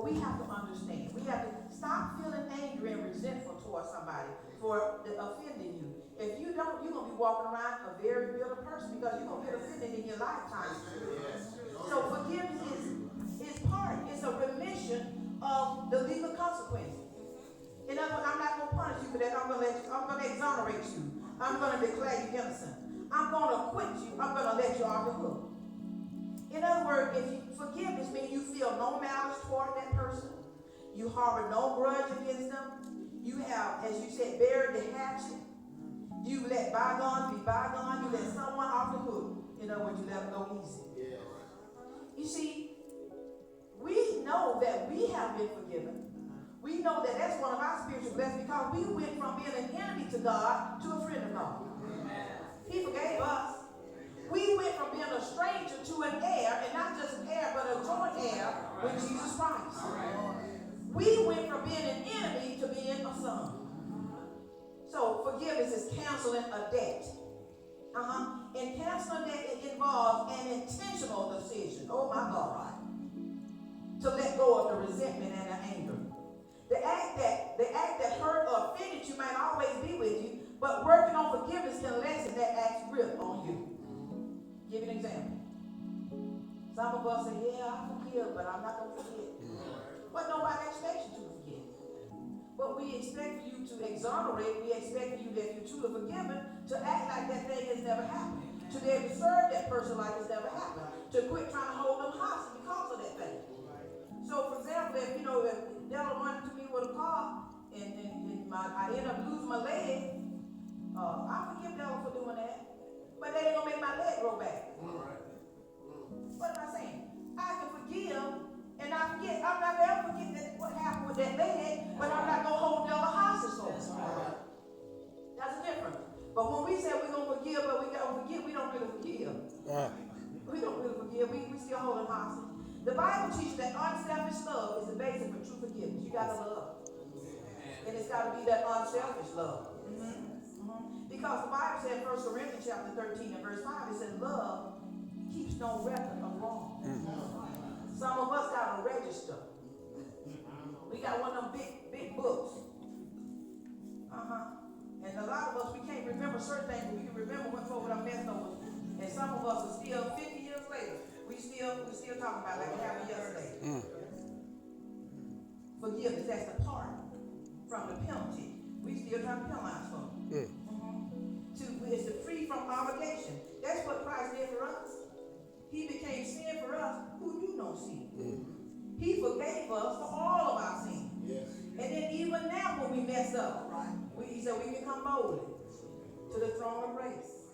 we have to understand. We have to stop feeling angry and resentful towards somebody for offending you. If you don't, you're going to be walking around a very bitter person because you're going to get offended in your lifetime. So forgiveness is part. It's a remission of the legal consequences. In other words, I'm not going to punish you for that. I'm going to exonerate you. I'm going to declare you innocent. I'm going to acquit you. I'm going to let you off the hook. In other words, forgiveness means you feel no malice toward that person. You harbor no grudge against them. You have, as you said, buried the hatchet. You let bygones be bygones. You let someone off the hook. In other words, you let them go easy. You see, we know that we have been forgiven. We know that that's one of our spiritual blessings because we went from being an enemy to God to a friend of God. He forgave us. We went from being a stranger to an heir, and not just an heir, but a joint heir with Jesus Christ. We went from being an enemy to being a son. So forgiveness is canceling a debt. And canceling a debt, it involves an intentional decision. Oh my God. To let go of the resentment and the anger. The act that hurt or offended you might always be with you, but working on forgiveness can lessen that act's grip on you. Give you an example. Some of us say, yeah, I forgive, but I'm not going to forget. But nobody expects you to forget. But we expect you to exonerate. We expect you, that you're truly forgiven, to act like that thing has never happened. To be able to serve that person like it's never happened. To quit trying to hold them hostage because of that thing. So, for example, if the devil running to me with a car and I end up losing my leg, I forgive the devil for doing that. But that ain't going to make my leg grow back. What am I saying? I can forgive and I forget. I'm not going to ever forget what happened with that leg, but I'm not going to hold the devil hostage for it. That's the difference. But when we say we're going to forgive, but we got to forgive, we don't really forgive. We don't really forgive. We still hold it hostage. The Bible teaches that unselfish love is the basis for true forgiveness. You got to love. And it's got to be that unselfish love. Because the Bible said in 1 Corinthians chapter 13 and verse 5, it says love keeps no record of wrong. Some of us got a register. We got one of them big books. And a lot of us, we can't remember certain things, but we can remember what folk done messed over. And some of us are still 50 years later. We still talking about like it happened yesterday. Forgiveness, that's the part from the penalty. We still trying to penalize folks. It's the free from obligation. That's what Christ did for us. He became sin for us who do no sin. He forgave us for all of our sins. And then even now when we mess up, he said we can come boldly to the throne of grace.